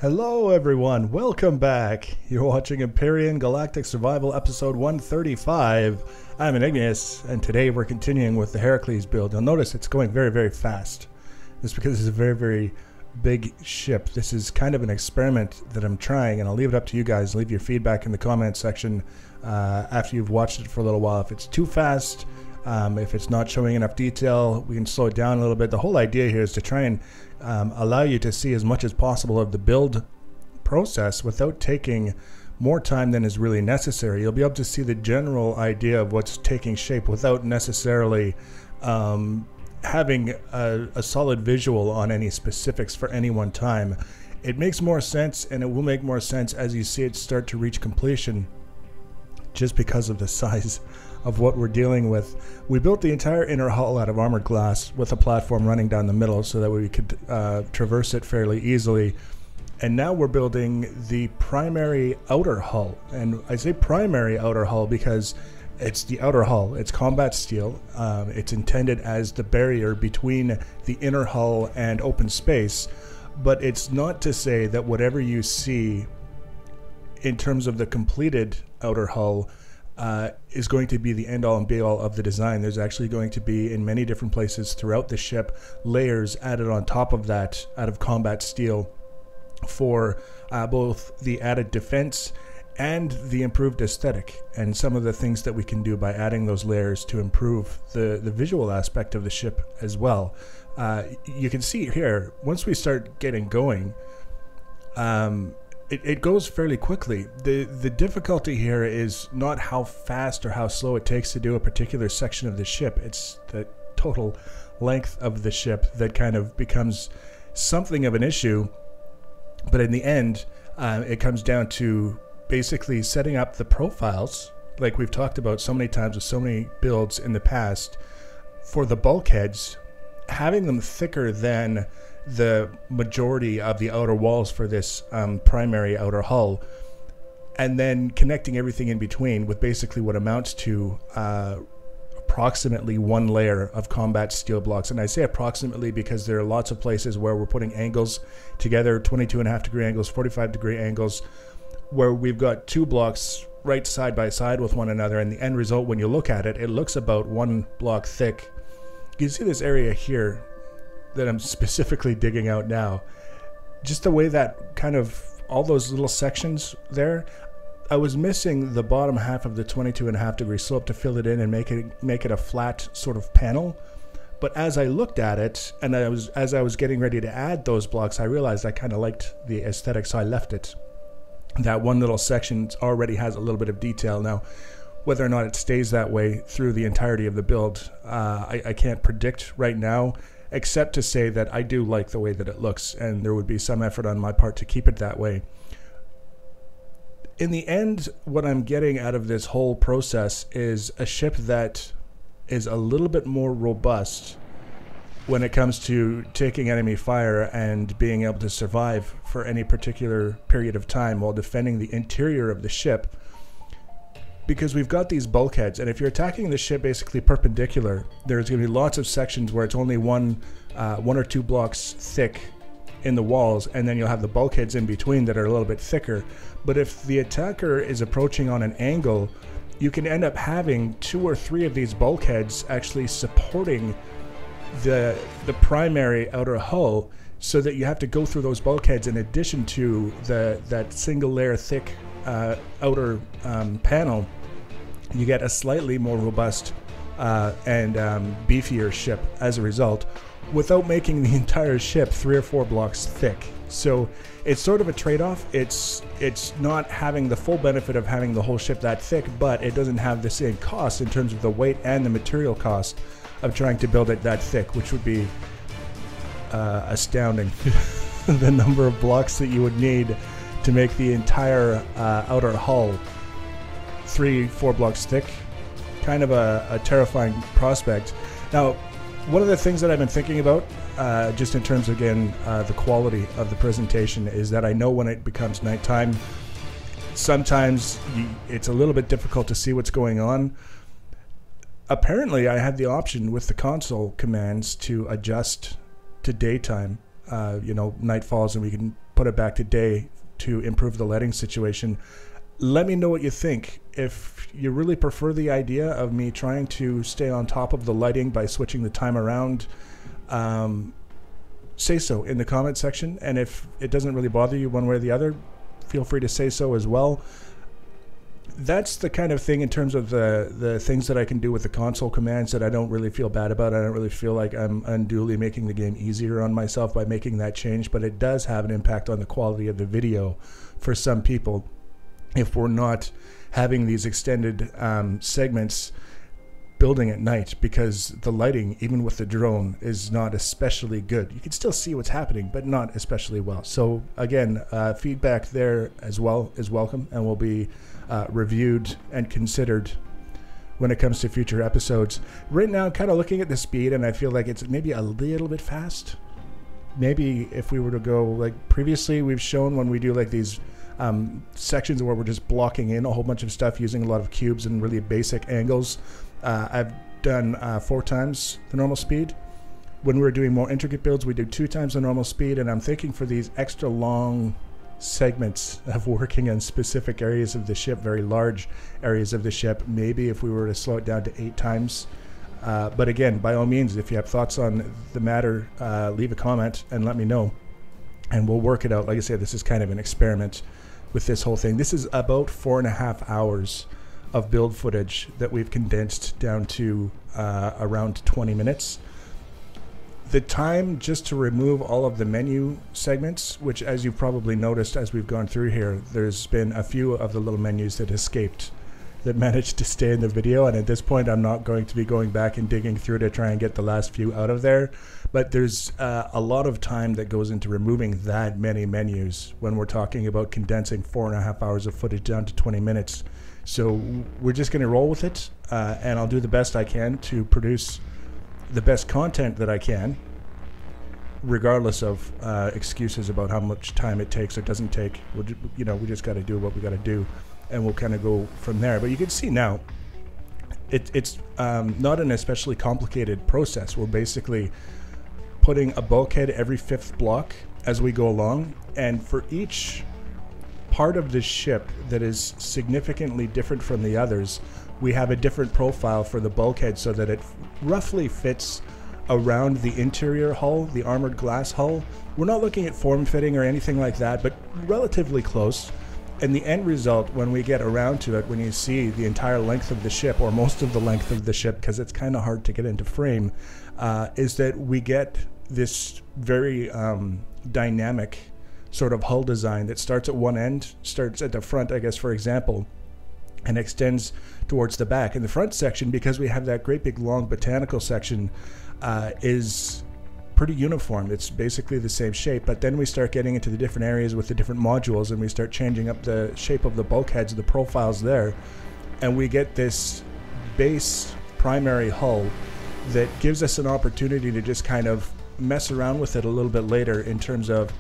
Hello everyone, welcome back. You're watching Empyrion Galactic Survival episode 135. I'm Igneous, and today we're continuing with the Heracles build. You'll notice it's going very fast. It's because it's a very big ship. This is kind of an experiment that I'm trying, and I'll leave it up to you guys. Leave your feedback in the comment section after you've watched it for a little while. If it's too fast, if it's not showing enough detail, we can slow it down a little bit. The whole idea here is to try and allow you to see as much as possible of the build process without taking more time than is really necessary. You'll be able to see the general idea of what's taking shape without necessarily having a solid visual on any specifics for any one time. It makes more sense, and it will make more sense as you see it start to reach completion, just because of the size of what we're dealing with. We built the entire inner hull out of armored glass with a platform running down the middle so that we could traverse it fairly easily. And now we're building the primary outer hull. And I say primary outer hull because it's the outer hull. It's combat steel. It's intended as the barrier between the inner hull and open space. But it's not to say that whatever you see in terms of the completed outer hull is going to be the end-all and be-all of the design. There's actually going to be, in many different places throughout the ship, layers added on top of that out of combat steel for both the added defense and the improved aesthetic, and some of the things that we can do by adding those layers to improve the visual aspect of the ship as well. You can see here, once we start getting going, it goes fairly quickly. The difficulty here is not how fast or how slow it takes to do a particular section of the ship. It's the total length of the ship that kind of becomes something of an issue. But in the end, it comes down to basically setting up the profiles, like we've talked about so many times with so many builds in the past, for the bulkheads, having them thicker than the majority of the outer walls for this primary outer hull, and then connecting everything in between with basically what amounts to approximately one layer of combat steel blocks. And I say approximately because there are lots of places where we're putting angles together, 22.5-degree angles, 45-degree angles, where we've got two blocks right side by side with one another, and the end result, when you look at it, it looks about one block thick. You can see this area here that I'm specifically digging out now. Just the way that kind of all those little sections there, I was missing the bottom half of the 22.5-degree slope to fill it in and make it a flat sort of panel. But as I looked at it, and as I was getting ready to add those blocks, I realized I kind of liked the aesthetic, so I left it. That one little section already has a little bit of detail. Now, whether or not it stays that way through the entirety of the build, I can't predict right now, except to say that I do like the way that it looks, and there would be some effort on my part to keep it that way. In the end, what I'm getting out of this whole process is a ship that is a little bit more robust when it comes to taking enemy fire and being able to survive for any particular period of time while defending the interior of the ship. Because we've got these bulkheads, and if you're attacking the ship basically perpendicular, there's going to be lots of sections where it's only one or two blocks thick in the walls, and then you'll have the bulkheads in between that are a little bit thicker. But if the attacker is approaching on an angle, you can end up having two or three of these bulkheads actually supporting the primary outer hull, so that you have to go through those bulkheads in addition to that single layer thick outer panel. You get a slightly more robust and beefier ship as a result, without making the entire ship 3 or 4 blocks thick. So it's sort of a trade-off. It's not having the full benefit of having the whole ship that thick, but it doesn't have the same cost in terms of the weight and the material cost of trying to build it that thick, which would be astounding. The number of blocks that you would need to make the entire outer hull 3-4 blocks thick. Kind of a terrifying prospect. Now, one of the things that I've been thinking about, just in terms of, again, the quality of the presentation, is that I know when it becomes nighttime, sometimes it's a little bit difficult to see what's going on. Apparently, I had the option with the console commands to adjust to daytime. Night falls and we can put put it back today to improve the lighting situation. Let me know what you think. If you really prefer the idea of me trying to stay on top of the lighting by switching the time around, say so in the comment section. And if it doesn't really bother you one way or the other, feel free to say so as well. That's the kind of thing in terms of the things that I can do with the console commands that I don't really feel bad about. I don't really feel like I'm unduly making the game easier on myself by making that change, but it does have an impact on the quality of the video for some people if we're not having these extended segments building at night, because the lighting, even with the drone, is not especially good. You can still see what's happening, but not especially well. So again, feedback there as well is welcome and will be reviewed and considered when it comes to future episodes. Right now, kind of looking at the speed, and I feel like it's maybe a little bit fast. Maybe if we were to go like previously, we've shown when we do like these sections where we're just blocking in a whole bunch of stuff using a lot of cubes and really basic angles. I've done 4 times the normal speed. When we're doing more intricate builds, we do 2 times the normal speed, and I'm thinking for these extra long segments of working on specific areas of the ship, very large areas of the ship, maybe if we were to slow it down to 8 times. But again, by all means, if you have thoughts on the matter, leave a comment and let me know, and we'll work it out. Like I said, this is kind of an experiment with this whole thing. This is about 4.5 hours of build footage that we've condensed down to around 20 minutes. The time just to remove all of the menu segments, which as you've probably noticed as we've gone through here, there's been a few of the little menus that escaped that managed to stay in the video, and at this point I'm not going to be going back and digging through to try and get the last few out of there. But there's a lot of time that goes into removing that many menus when we're talking about condensing 4.5 hours of footage down to 20 minutes. So we're just going to roll with it, and I'll do the best I can to produce the best content that I can, regardless of excuses about how much time it takes or doesn't take. We just got to do what we got to do, and we'll kind of go from there. But you can see now, it's not an especially complicated process. We're basically putting a bulkhead every 5th block as we go along, and for each part of the ship that is significantly different from the others, we have a different profile for the bulkhead so that it roughly fits around the interior hull, the armored glass hull. We're not looking at form fitting or anything like that, but relatively close. And the end result, when we get around to it, when you see the entire length of the ship, or most of the length of the ship, because it's kind of hard to get into frame, is that we get this very dynamic sort of hull design that starts at one end, starts at the front, I guess, for example, and extends towards the back. In the front section, because we have that great big long botanical section, is pretty uniform. It's basically the same shape, but then we start getting into the different areas with the different modules, and we start changing up the shape of the bulkheads, the profiles there, and we get this base primary hull that gives us an opportunity to just kind of mess around with it a little bit later in terms of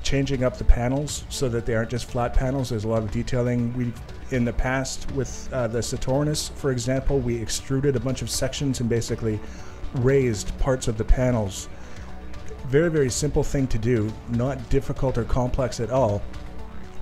changing up the panels so that they aren't just flat panels. There's a lot of detailing. In the past with the Saturnus, for example, we extruded a bunch of sections and basically raised parts of the panels. Very, very simple thing to do, not difficult or complex at all,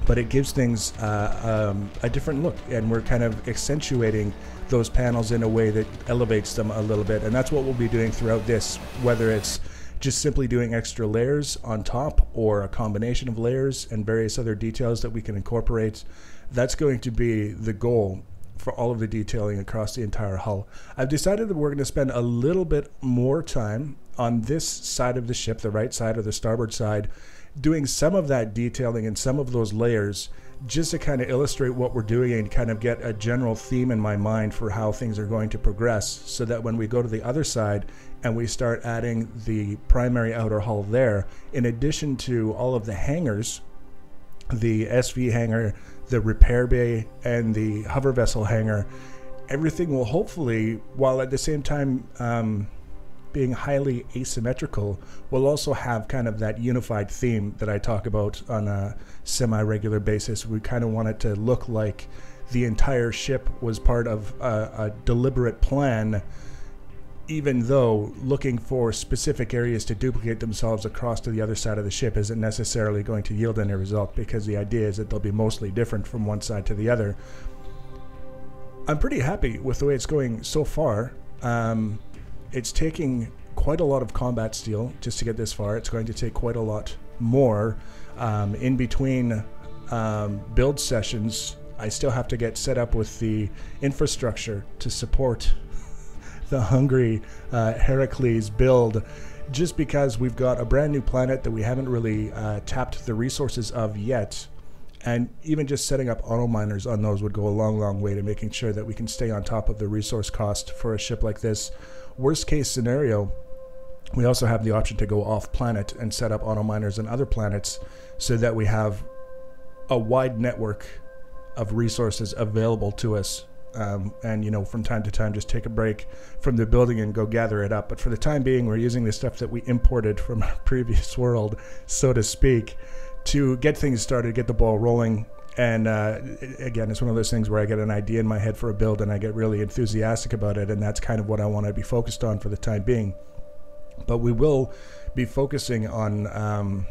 but it gives things a different look, and we're kind of accentuating those panels in a way that elevates them a little bit, and that's what we'll be doing throughout this, whether it's just simply doing extra layers on top or a combination of layers and various other details that we can incorporate. That's going to be the goal for all of the detailing across the entire hull. I've decided that we're going to spend a little bit more time on this side of the ship, the right side or the starboard side, doing some of that detailing and some of those layers just to kind of illustrate what we're doing and kind of get a general theme in my mind for how things are going to progress, so that when we go to the other side and we start adding the primary outer hull there, in addition to all of the hangars, the SV hangar, the repair bay, and the hover vessel hangar, everything will hopefully, while at the same time being highly asymmetrical, will also have kind of that unified theme that I talk about on a semi-regular basis. We kind of want it to look like the entire ship was part of a deliberate plan, even though looking for specific areas to duplicate themselves across to the other side of the ship isn't necessarily going to yield any result, because the idea is that they'll be mostly different from one side to the other. I'm pretty happy with the way it's going so far. It's taking quite a lot of combat steel just to get this far. It's going to take quite a lot more. In between build sessions, I still have to get set up with the infrastructure to support the hungry Heracles build, just because we've got a brand new planet that we haven't really tapped the resources of yet. And even just setting up auto miners on those would go a long way to making sure that we can stay on top of the resource cost for a ship like this. Worst case scenario, we also have the option to go off planet and set up auto miners on other planets, so that we have a wide network of resources available to us. And, you know, from time to time, just take a break from the building and go gather it up. But for the time being, we're using the stuff that we imported from our previous world, so to speak, to get things started, get the ball rolling. And again, it's one of those things where I get an idea in my head for a build and I get really enthusiastic about it, and that's kind of what I want to be focused on for the time being. But we will be focusing on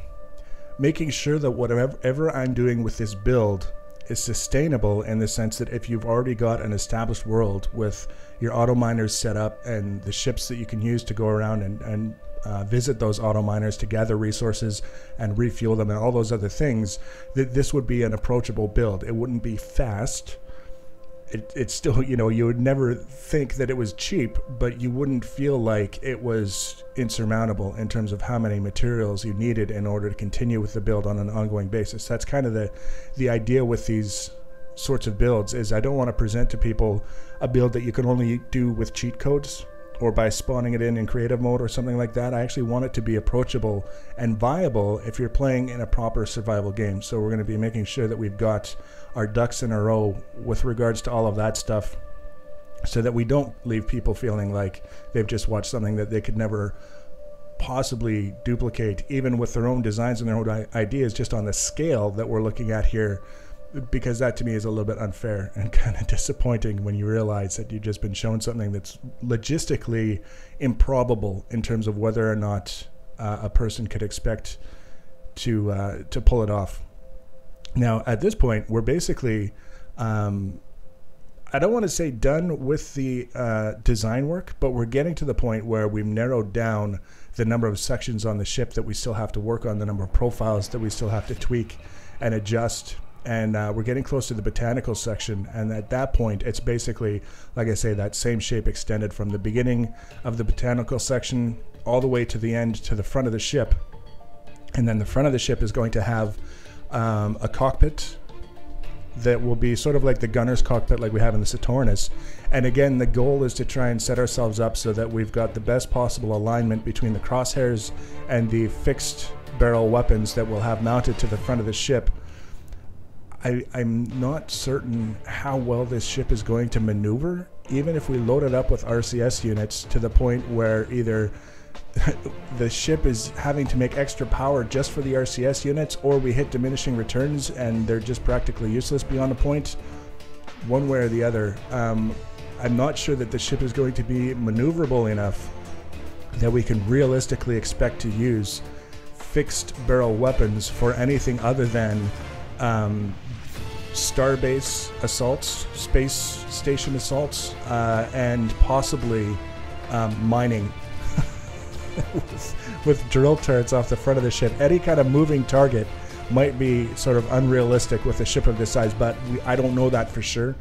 making sure that whatever I'm doing with this build is sustainable, in the sense that if you've already got an established world with your auto miners set up and the ships that you can use to go around and visit those auto miners to gather resources and refuel them and all those other things, that this would be an approachable build. It wouldn't be fast. It's still, you know, you would never think that it was cheap, but you wouldn't feel like it was insurmountable in terms of how many materials you needed in order to continue with the build on an ongoing basis. That's kind of the idea with these sorts of builds, is I don't want to present to people a build that you can only do with cheat codes or by spawning it in creative mode or something like that. I actually want it to be approachable and viable if you're playing in a proper survival game. So we're going to be making sure that we've got our ducks in a row with regards to all of that stuff, so that we don't leave people feeling like they've just watched something that they could never possibly duplicate, even with their own designs and their own ideas, just on the scale that we're looking at here. Because that to me is a little bit unfair and kind of disappointing when you realize that you've just been shown something that's logistically improbable in terms of whether or not a person could expect to pull it off. Now, at this point, we're basically, I don't want to say done with the design work, but we're getting to the point where we've narrowed down the number of sections on the ship that we still have to work on, the number of profiles that we still have to tweak and adjust. And we're getting close to the botanical section, and at that point it's basically, like I say, that same shape extended from the beginning of the botanical section all the way to the end, to the front of the ship. And then the front of the ship is going to have a cockpit that will be sort of like the gunner's cockpit like we have in the Saturnus. And again, the goal is to try and set ourselves up so that we've got the best possible alignment between the crosshairs and the fixed barrel weapons that we'll have mounted to the front of the ship. I'm not certain how well this ship is going to maneuver, even if we load it up with RCS units to the point where either the ship is having to make extra power just for the RCS units, or we hit diminishing returns and they're just practically useless beyond a point. One way or the other. I'm not sure that the ship is going to be maneuverable enough that we can realistically expect to use fixed barrel weapons for anything other than starbase assaults, space station assaults, and possibly mining with drill turrets off the front of the ship. Any kind of moving target might be sort of unrealistic with a ship of this size, but I don't know that for sure.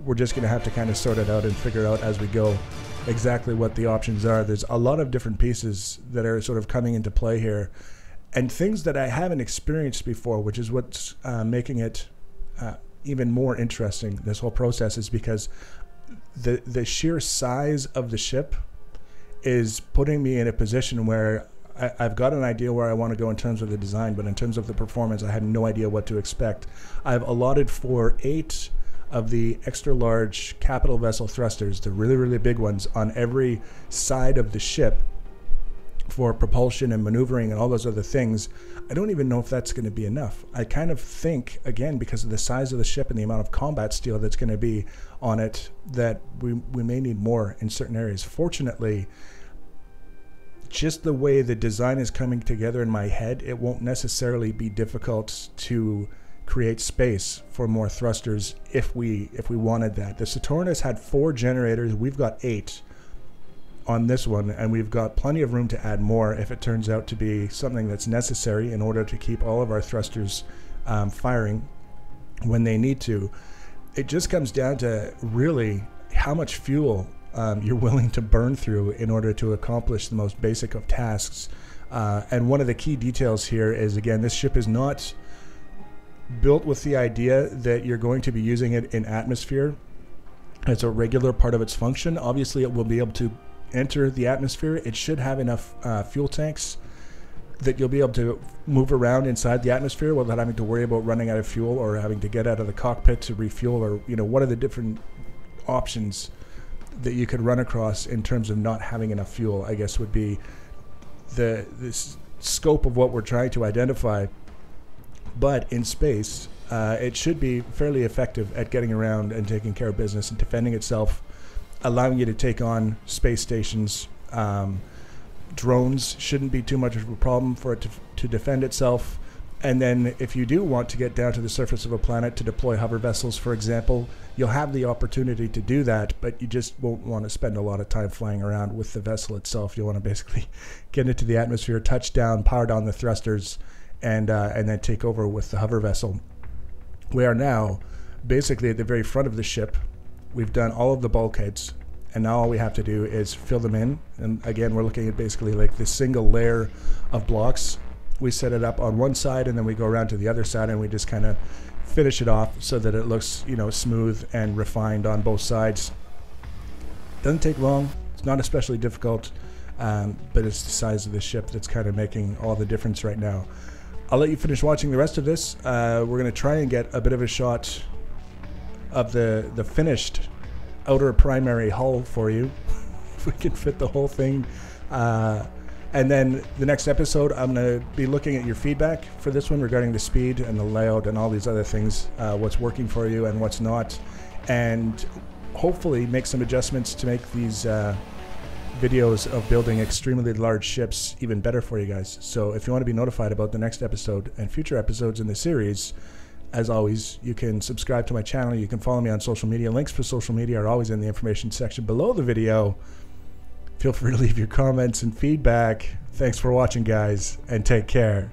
We're just going to have to kind of sort it out and figure out as we go exactly what the options are. There's a lot of different pieces that are sort of coming into play here, and things that I haven't experienced before, which is what's making it even more interesting, this whole process, is because the sheer size of the ship is putting me in a position where I've got an idea where I want to go in terms of the design, but in terms of the performance, I had no idea what to expect. I've allotted for 8 of the extra large capital vessel thrusters, the really, really big ones, on every side of the ship for propulsion and maneuvering and all those other things, I don't even know if that's going to be enough. I kind of think, again, because of the size of the ship and the amount of combat steel that's going to be on it, that we may need more in certain areas. Fortunately, just the way the design is coming together in my head, it won't necessarily be difficult to create space for more thrusters if we wanted that. The Saturnus had 4 generators. We've got 8 on this one, and we've got plenty of room to add more if it turns out to be something that's necessary in order to keep all of our thrusters firing when they need to. It just comes down to really how much fuel you're willing to burn through in order to accomplish the most basic of tasks. And one of the key details here is, again, this ship is not built with the idea that you're going to be using it in atmosphere as a regular part of its function. Obviously, it will be able to enter the atmosphere. It should have enough fuel tanks that you'll be able to move around inside the atmosphere without having to worry about running out of fuel or having to get out of the cockpit to refuel, or, you know, what are the different options that you could run across in terms of not having enough fuel, I guess, would be this scope of what we're trying to identify. But in space, it should be fairly effective at getting around and taking care of business and defending itself, allowing you to take on space stations. Drones shouldn't be too much of a problem for it to defend itself. And then if you do want to get down to the surface of a planet to deploy hover vessels, for example, you'll have the opportunity to do that, but you just won't want to spend a lot of time flying around with the vessel itself. You want to basically get into the atmosphere, touch down, power down the thrusters, and then take over with the hover vessel. We are now basically at the very front of the ship. We've done all of the bulkheads, and now all we have to do is fill them in. And again, we're looking at basically like this single layer of blocks. We set it up on one side, and then we go around to the other side, and we just kind of finish it off so that it looks, you know, smooth and refined on both sides. Doesn't take long. It's not especially difficult, but it's the size of the ship that's kind of making all the difference right now. I'll let you finish watching the rest of this. We're going to try and get a bit of a shot of the finished outer primary hull for you, if we can fit the whole thing. And then the next episode, I'm going to be looking at your feedback for this one regarding the speed and the layout and all these other things, what's working for you and what's not, and hopefully make some adjustments to make these videos of building extremely large ships even better for you guys. So if you want to be notified about the next episode and future episodes in the series, as always, you can subscribe to my channel. You can follow me on social media. Links for social media are always in the information section below the video. Feel free to leave your comments and feedback. Thanks for watching, guys, and take care.